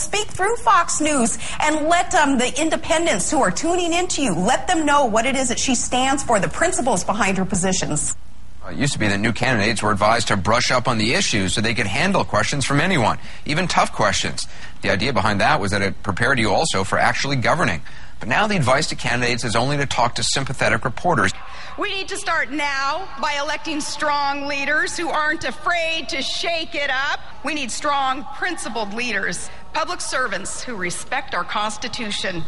speak through Fox News and let the independents who are tuning into you, let them know what it is that she stands for, the principles behind her positions. It used to be that new candidates were advised to brush up on the issues so they could handle questions from anyone, even tough questions. The idea behind that was that it prepared you also for actually governing. But now the advice to candidates is only to talk to sympathetic reporters. We need to start now by electing strong leaders who aren't afraid to shake it up. We need strong, principled leaders, public servants who respect our Constitution.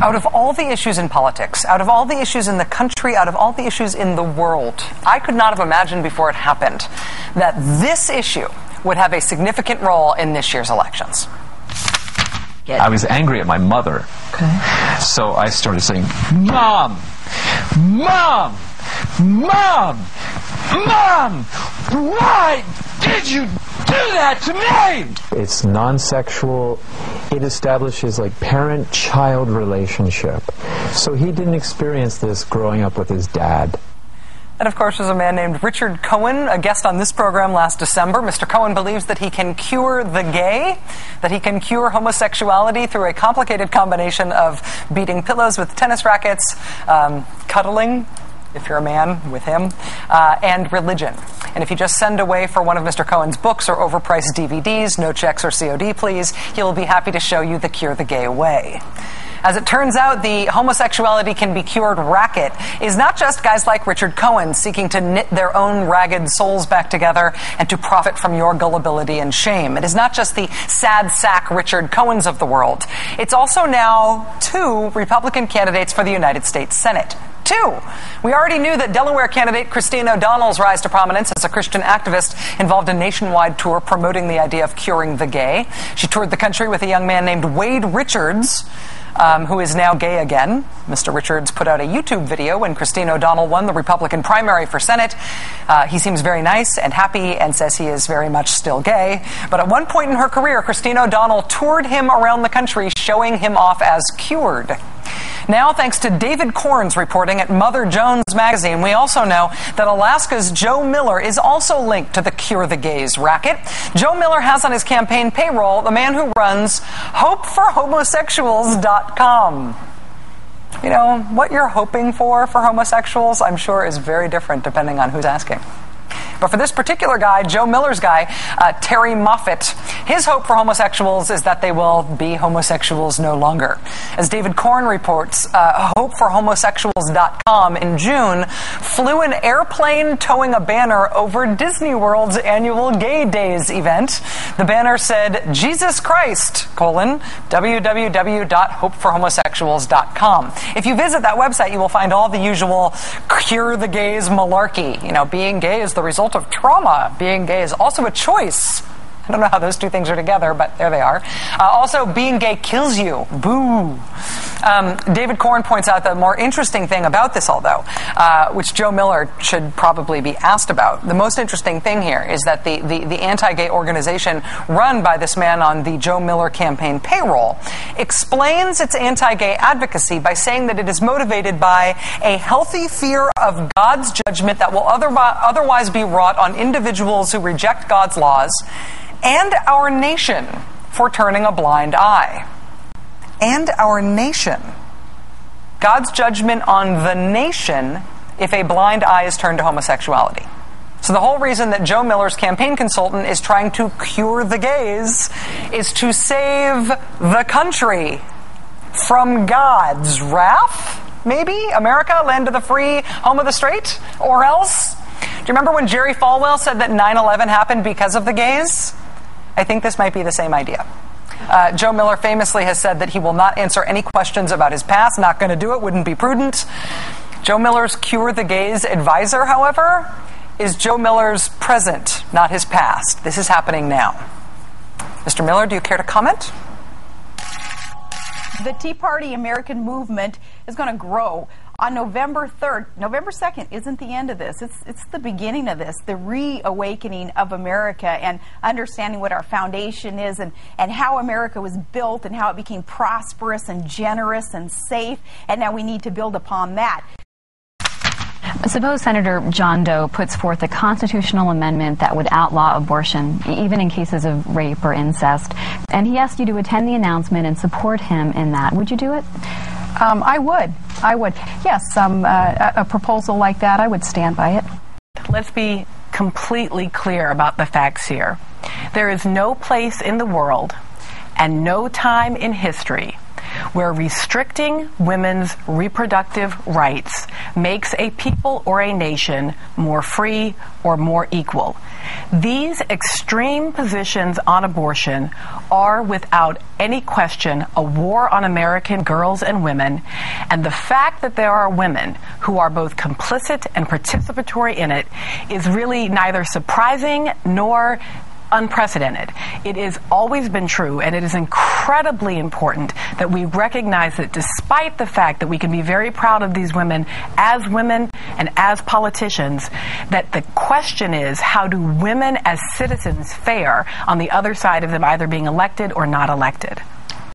Out of all the issues in politics, out of all the issues in the country, out of all the issues in the world, I could not have imagined before it happened that this issue would have a significant role in this year's elections. I was angry at my mother. Okay. So I started saying, Mom! Mom! Mom! Mom! Why did you do that to me? It's non-sexual. It establishes like parent-child relationship. So he didn't experience this growing up with his dad. And of course, there's a man named Richard Cohen, a guest on this program last December. Mr. Cohen believes that he can cure the gay, that he can cure homosexuality through a complicated combination of beating pillows with tennis rackets, cuddling, if you're a man, with him, and religion. And if you just send away for one of Mr. Cohen's books or overpriced DVDs, no checks or COD, please, he will be happy to show you the Cure the Gay way. As it turns out, the homosexuality can be cured racket is not just guys like Richard Cohen seeking to knit their own ragged souls back together and to profit from your gullibility and shame. It is not just the sad sack Richard Cohens of the world. It's also now 2 Republican candidates for the United States Senate. 2. We already knew that Delaware candidate Christine O'Donnell's rise to prominence as a Christian activist involved a nationwide tour promoting the idea of curing the gay. She toured the country with a young man named Wade Richards, who is now gay again. Mr. Richards put out a YouTube video when Christine O'Donnell won the Republican primary for Senate. He seems very nice and happy and says he is very much still gay. But at one point in her career, Christine O'Donnell toured him around the country, showing him off as cured. Now, thanks to David Korn's reporting at Mother Jones magazine, we also know that Alaska's Joe Miller is also linked to the Cure the Gays racket. Joe Miller has on his campaign payroll the man who runs HopeForHomosexuals.com. You know, what you're hoping for homosexuals, I'm sure, is very different depending on who's asking. But for this particular guy, Joe Miller's guy, Terry Moffat, his hope for homosexuals is that they will be homosexuals no longer. As David Korn reports, HopeForHomosexuals.com in June flew an airplane towing a banner over Disney World's annual Gay Days event. The banner said, Jesus Christ, www.hopeforhomosexuals.com. If you visit that website, you will find all the usual cure the gays malarkey. You know, being gay is the result of trauma. Being gay is also a choice. I don't know how those two things are together, but there they are. Also, being gay kills you. Boo. David Korn points out the more interesting thing about this, although, which Joe Miller should probably be asked about. The most interesting thing here is that the anti-gay organization run by this man on the Joe Miller campaign payroll explains its anti-gay advocacy by saying that it is motivated by a healthy fear of God's judgment that will otherwise be wrought on individuals who reject God's laws and our nation for turning a blind eye. And our nation. God's judgment on the nation if a blind eye is turned to homosexuality. So the whole reason that Joe Miller's campaign consultant is trying to cure the gays is to save the country from God's wrath? Maybe? America, land of the free, home of the straight? Or else? Do you remember when Jerry Falwell said that 9/11 happened because of the gays? I think this might be the same idea. Joe Miller famously has said that he will not answer any questions about his past. Not going to do it, wouldn't be prudent. Joe Miller's Cure the Gays advisor, however, is Joe Miller's present, not his past. This is happening now. Mr. Miller, do you care to comment? The Tea Party American movement is going to grow. On November 3rd, November 2nd isn't the end of this. It's the beginning of this, the reawakening of America and understanding what our foundation is and how America was built and how it became prosperous and generous and safe. And now we need to build upon that. Suppose Senator John Doe puts forth a constitutional amendment that would outlaw abortion, even in cases of rape or incest, and he asked you to attend the announcement and support him in that. Would you do it? I would. Yes, a proposal like that, I would stand by it. Let's be completely clear about the facts here. There is no place in the world and no time in history where restricting women's reproductive rights makes a people or a nation more free or more equal. These extreme positions on abortion are, without any question, a war on American girls and women, and the fact that there are women who are both complicit and participatory in it is really neither surprising nor unprecedented. It has always been true, and it is incredibly important that we recognize that despite the fact that we can be very proud of these women and as politicians, that the question is, how do women as citizens fare on the other side of them either being elected or not elected?